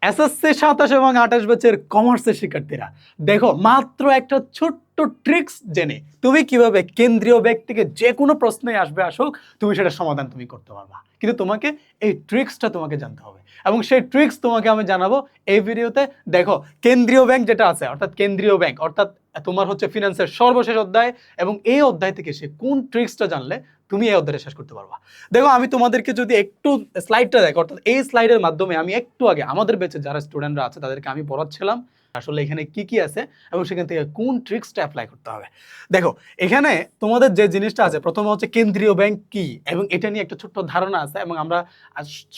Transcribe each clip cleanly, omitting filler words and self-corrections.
SSC 27 এবং 28 ব্যাচের কমার্সের শিক্ষার্থীরা, দেখো মাত্র একটা ছোট্ট ট্রিক্স জেনে তুমি কিভাবে কেন্দ্রীয় ব্যাংক থেকে যে কোনো প্রশ্নই আসুক তুমি সেটা সমাধান তুমি করতে পারবা। কিন্তু তোমাকে এই ট্রিক্সটা তোমাকে জানতে হবে এবং সেই ট্রিক্স তোমাকে আমি জানাবো এই ভিডিওতে। দেখো, কেন্দ্রীয় ব্যাংক যেটা আছে অর্থাৎ কেন্দ্রীয় ব্যাংক অর্থাৎ তোমার হচ্ছে ফিনান্সের সর্বশেষ অধ্যায়, এবং এই অধ্যায় থেকে সে কোন ট্রিক্সটা জানলে তুমি এই অধ্যায়টা শেষ করতে পারবা। দেখো, আমি তোমাদেরকে যদি একটু স্লাইডটা দেখো, অর্থাৎ এই স্লাইডের মাধ্যমে আমি একটু আগে আমাদের ব্যাচে যারা স্টুডেন্টরা আছে তাদেরকে আমি পড়াচ্ছিলাম আসলে এখানে কি কি আছে এবং সেখান থেকে কোন ট্রিক্সটা অ্যাপ্লাই করতে হবে। দেখো, এখানে তোমাদের যে জিনিসটা আছে প্রথমে হচ্ছে কেন্দ্রীয় ব্যাংক কি, এবং এটা নিয়ে একটা ছোট্ট ধারণা আছে, এবং আমরা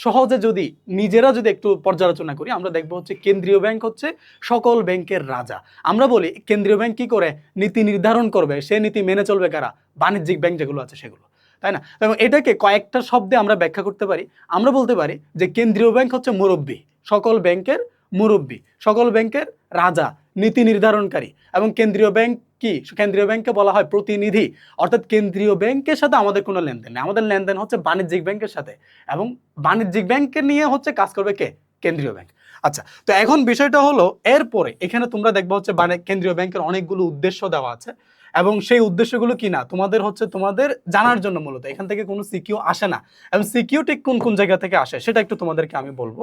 সহজে যদি নিজেরা যদি একটু পর্যালোচনা করি আমরা দেখবো হচ্ছে কেন্দ্রীয় ব্যাংক হচ্ছে সকল ব্যাংকের রাজা। আমরা বলি কেন্দ্রীয় ব্যাংক কি করে, নীতি নির্ধারণ করবে, সে নীতি মেনে চলবে কারা, বাণিজ্যিক ব্যাংক যেগুলো আছে সেগুলো, তাই না? এবং এটাকে কয়েকটা শব্দে আমরা ব্যাখ্যা করতে পারি। আমরা বলতে পারি যে কেন্দ্রীয় ব্যাংক হচ্ছে মুরব্বী, সকল ব্যাংকের মুরব্বী, সকল ব্যাংকের রাজা, নীতি নির্ধারণকারী। এবং কেন্দ্রীয় ব্যাংক কি, কেন্দ্রীয় ব্যাংককে বলা হয় প্রতিনিধি, অর্থাৎ কেন্দ্রীয় ব্যাংকের সাথে আমাদের কোনো লেনদেন নেই, আমাদের লেনদেন হচ্ছে বাণিজ্যিক ব্যাংকের সাথে, এবং বাণিজ্যিক ব্যাংকের নিয়ে হচ্ছে কাজ করবে কে, কেন্দ্রীয় ব্যাংক। আচ্ছা, তো এখন বিষয়টা হলো এরপরে এখানে তোমরা দেখবা হচ্ছে কেন্দ্রীয় ব্যাংকের অনেকগুলো উদ্দেশ্য দেওয়া আছে, এবং সেই উদ্দেশ্যগুলো কি না তোমাদের হচ্ছে তোমাদের জানার জন্য, মূলত এখান থেকে কোনো সিকিউ আসে না, এবং সিকিউ ঠিক কোন কোন জায়গা থেকে আসে সেটা একটু তোমাদেরকে আমি বলবো।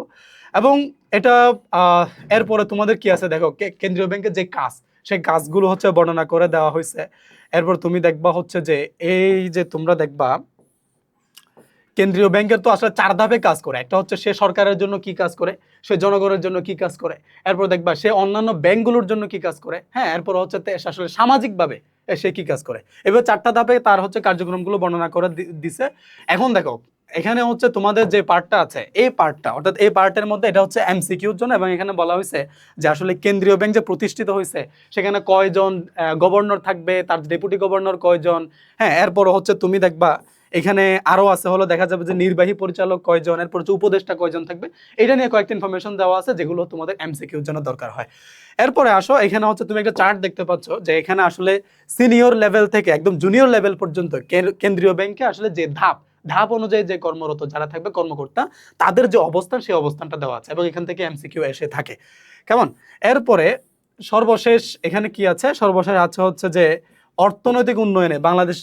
এবং এটা এরপরে তোমাদের কি আছে দেখো, কেন্দ্রীয় ব্যাংকের যে কাজ সেই কাজগুলো হচ্ছে বর্ণনা করে দেওয়া হয়েছে। এরপর তুমি দেখবা হচ্ছে যে এই যে তোমরা দেখবা কেন্দ্রীয় ব্যাংকের তো আসলে 4 ধাপে কাজ করে। একটা হচ্ছে সে সরকারের জন্য কি কাজ করে, সে জনগণের জন্য কি কাজ করে, এরপর দেখবা সে অন্যান্য ব্যাংকগুলোর জন্য কি কাজ করে, হ্যাঁ, এরপর হচ্ছে আসলে সামাজিকভাবে সে কি কাজ করে। এবার 4টা ধাপে তার হচ্ছে কার্যক্রমগুলো বর্ণনা করে দিছে। এখন দেখো, এখানে হচ্ছে তোমাদের যে পার্টটা আছে এই পার্টটা, অর্থাৎ এই পার্টের মধ্যে এটা হচ্ছে এমসিকিউর জন্য, এবং এখানে বলা হয়েছে যে আসলে কেন্দ্রীয় ব্যাংক যে প্রতিষ্ঠিত হয়েছে সেখানে কয়জন গভর্নর থাকবে, তার ডেপুটি গভর্নর কয়জন, হ্যাঁ, এরপর হচ্ছে তুমি দেখবা এখানে আরো আছে হলো দেখা যাবে যে নির্বাহী পরিচালক কয়জন, এরপর হচ্ছে উপদেষ্টা কয়জন থাকবে, এটা নিয়ে কয়েকটা ইনফরমেশন দেওয়া আছে যেগুলো তোমাদের এমসিকিউর জন্য দরকার হয়। এরপরে আসো, এখানে হচ্ছে তুমি একটা চার্ট দেখতে পাচ্ছ যে এখানে আসলে সিনিয়র লেভেল থেকে একদম জুনিয়র লেভেল পর্যন্ত কেন্দ্রীয় ব্যাংকে আসলে যে ধাপ অনুযায়ী যে কর্মরত যারা থাকবে কর্মকর্তা, তাদের যে অবস্থান সেই অবস্থানটা দেওয়া আছে, এবং এখান থেকে এমসিকিউ এসে থাকে। কেমন? এরপরে সর্বশেষ এখানে কি আছে, সর্বশেষ আছে হচ্ছে যে অর্থনৈতিক উন্নয়নে বাংলাদেশ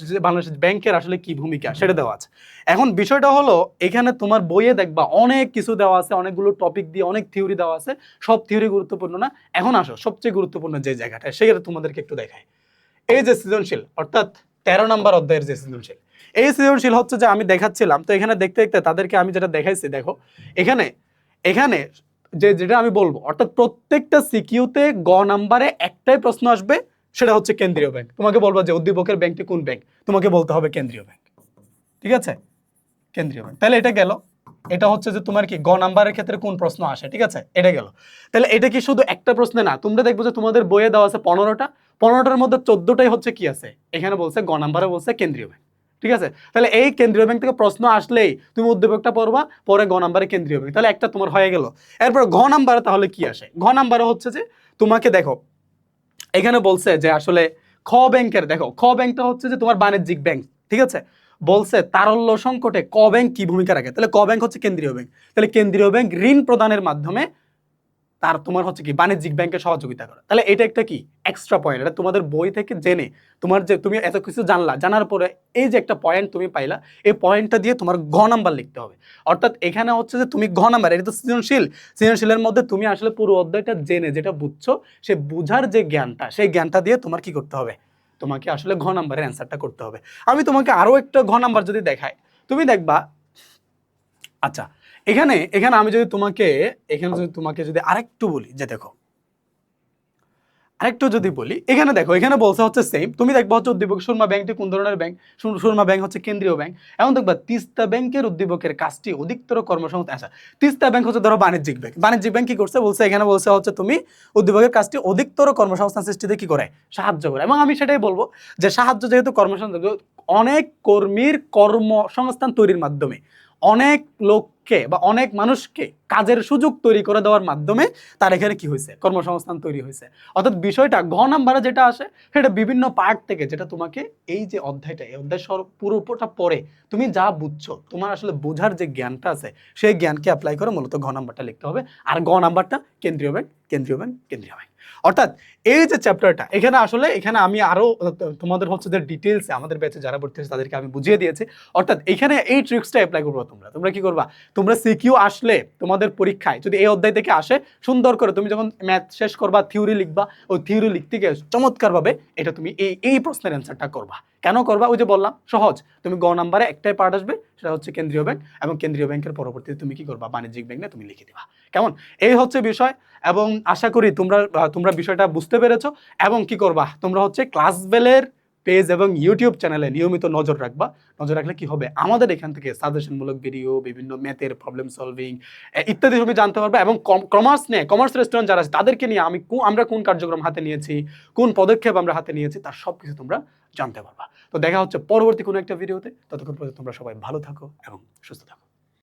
ব্যাংকের আসলে কি ভূমিকা সেটা দেওয়া আছে। এখন বিষয়টা হলো এখানে তোমার বইয়ে দেখবা অনেক কিছু দেওয়া আছে, অনেকগুলো টপিক দিয়ে অনেক থিওরি দেওয়া আছে, সব থিওরি গুরুত্বপূর্ণ না। এখন আসো সবচেয়ে গুরুত্বপূর্ণ যে জায়গাটা সেটা তোমাদেরকে একটু দেখাই। এই যে সৃজনশীল অর্থাৎ 13 নম্বর অধ্যায়ের যে সৃজনশীল, এই সৃজনশীল হচ্ছে যে আমি দেখাচ্ছিলাম, তো এখানে দেখতে দেখতে তাদেরকে আমি যেটা দেখাইছি, দেখো এখানে এখানে যেটা আমি বলবো, অর্থাৎ প্রত্যেকটা সিকিউতে গ নাম্বারে একটাই প্রশ্ন আসবে, সেটা হচ্ছে কেন্দ্রীয় ব্যাংক। তোমাকে বলবো যে উদ্দীপকের ব্যাংকটি কোন ব্যাংক, তোমাকে বলতে হবে কেন্দ্রীয় ব্যাংক। ঠিক আছে, কেন্দ্রীয় ব্যাংক। তাহলে এটা গেল, এটা হচ্ছে যে তোমার কি গ নাম্বারের ক্ষেত্রে কোন প্রশ্ন আসে, ঠিক আছে, এটা গেল। তাহলে এটা কি শুধু একটা প্রশ্নে না, তোমরা দেখবো যে তোমাদের বইয়ে দেওয়া আছে 15টা, 15টার মধ্যে 14টাই হচ্ছে কি আছে, এখানে বলছে গ নাম্বারে বলছে কেন্দ্রীয় ব্যাংক। ঠিক আছে, তাহলে এই কেন্দ্রীয় ব্যাংক থেকে প্রশ্ন আসলেই তুমি উদ্দীপকটা পড়বা, পরে গ নাম্বারে কেন্দ্রীয় ব্যাংক, তাহলে একটা তোমার হয়ে গেল। এরপর ঘ নাম্বারে তাহলে কি আসে, ঘ নাম্বারে হচ্ছে যে তোমাকে দেখো এখানে বলছে যে আসলে খ ব্যাংকের, দেখো খ ব্যাংকটা হচ্ছে যে তোমার বাণিজ্যিক ব্যাংক, ঠিক আছে, বলছে তারল্য সংকটে ক ব্যাংক কি ভূমিকা রাখে, তাহলে ক ব্যাংক হচ্ছে কেন্দ্রীয় ব্যাংক, তাহলে কেন্দ্রীয় ব্যাংক ঋণ প্রদানের মাধ্যমে তার তোমার হচ্ছে কি বাণিজ্যিক ব্যাংকের সহযোগিতা করে। তাহলে এটা একটা কি এক্সট্রা পয়েন্ট, এটা তোমাদের বই থেকে জেনে তোমার যে তুমি এত কিছু জানলা, জানার পরে এই যে একটা পয়েন্ট তুমি পাইলা, এই পয়েন্টটা দিয়ে তোমার ঘ নাম্বার লিখতে হবে। অর্থাৎ এখানে হচ্ছে যে তুমি ঘ নাম্বার, এটা তো সৃজনশীল, সৃজনশীলের মধ্যে তুমি আসলে পুরো অধ্যায়টা জেনে যেটা বুঝছো সে বুঝার যে জ্ঞানটা, সেই জ্ঞানটা দিয়ে তোমার কি করতে হবে, তোমাকে আসলে ঘ নাম্বারের অ্যান্সারটা করতে হবে। আমি তোমাকে আরো একটা ঘ নাম্বার যদি দেখাই, তুমি দেখবা, আচ্ছা এখানে এখানে আমি যদি তোমাকে যদি আরেকটু বলি, যে দেখো আরেকটু যদি বলি, এখানে দেখো এখানে বলছে হচ্ছে সেম, তুমি দেখবা হচ্ছে উদ্দীপক সুরমা ব্যাংকটি কোন ধরনের ব্যাংক, সুরমা ব্যাংক হচ্ছে কেন্দ্রীয় ব্যাংক। এখন দেখবা তিস্তা ব্যাংকের উদ্দীপকের কাজটি অধিকতর কর্মসংস্থান, আচ্ছা তিস্তা ব্যাংক হচ্ছে ধরো বাণিজ্যিক ব্যাংক, বাণিজ্যিক ব্যাংক কি করছে বলছে, এখানে বলছে হচ্ছে তুমি উদ্দীপকের কাজটি অধিকতর কর্মসংস্থান সৃষ্টিতে কি করে, সাহায্য করে। এবং আমি সেটাই বলবো যে সাহায্য যেহেতু কর্মসংস্থান, অনেক কর্মীর কর্মসংস্থান তৈরির মাধ্যমে অনেক লোককে বা অনেক মানুষকে কাজের সুযোগ তৈরি করে দেওয়ার মাধ্যমে তার এখানে কি হয়েছে, কর্মসংস্থান তৈরি হয়েছে। অর্থাৎ বিষয়টা ঘ নাম্বারে যেটা আসে সেটা বিভিন্ন পার্ট থেকে, যেটা তোমাকে এই যে অধ্যায়টা, এই অধ্যায় পুরোটা পড়ে তুমি যা বুঝছো, তোমার আসলে বোঝার যে জ্ঞানটা আছে সেই জ্ঞানকে অ্যাপ্লাই করে মূলত ঘ নাম্বারটা লিখতে হবে। আর গ নাম্বারটা কেন্দ্রীয় ব্যাংক, কেন্দ্রীয় ব্যাংক, কেন্দ্রীয় ব্যাংক। অর্থাৎ এই যে চ্যাপ্টারটা এখানে আমি আরো তোমাদের হচ্ছে যে ডিটেলসে আমাদের ব্যাচে যারা ভর্তি হয়েছে তাদেরকে আমি বুঝিয়ে দিয়েছি। অর্থাৎ এখানে এই ট্রিক্সটা অ্যাপ্লাই করবো তোমরা কি করবা, তোমরা সিকিউ আসলে তোমাদের পরীক্ষায় যদি এই অধ্যায় থেকে আসে, সুন্দর করে তুমি যখন ম্যাথ শেষ করবা থিওরি লিখবা, ওই থিওরি লিখতে গিয়ে চমৎকারভাবে এটা তুমি এই প্রশ্নের অ্যান্সারটা করবা। কেন করবা? ওই যে বললাম সহজ, তুমি গ নাম্বারে একটাই পার্ট আসবে, সেটা হচ্ছে কেন্দ্রীয় ব্যাংক, এবং কেন্দ্রীয় ব্যাংকের পরবর্তীতে তুমি কি করবা, বাণিজ্যিক ব্যাংক নিয়ে তুমি লিখে দিবা। কেমন? এই হচ্ছে বিষয়। এবং আশা করি তোমরা বিষয়টা বুঝতে পেরেছো। এবং কি করবা, তোমরা হচ্ছে ক্লাস বেলের পেজ এবং ইউটিউব চ্যানেলে নিয়মিত নজর রাখবা। নজর রাখলে কি হবে, আমাদের এখান থেকে সাজেশনমূলক ভিডিও, বিভিন্ন ম্যাথের প্রবলেম সলভিং ইত্যাদি তুমি জানতে পারবে। এবং কমার্স রেস্টুরেন্ট যারা আছে তাদেরকে নিয়ে আমরা কোন কার্যক্রম হাতে নিয়েছি, কোন পদক্ষেপ আমরা হাতে নিয়েছি, তার সব কিছু তোমরা জানতে পারবা। তো দেখা হচ্ছে পরবর্তী কোনো একটা ভিডিওতে। ততক্ষণ পর্যন্ত তোমরা সবাই ভালো থাকো এবং সুস্থ থাকো।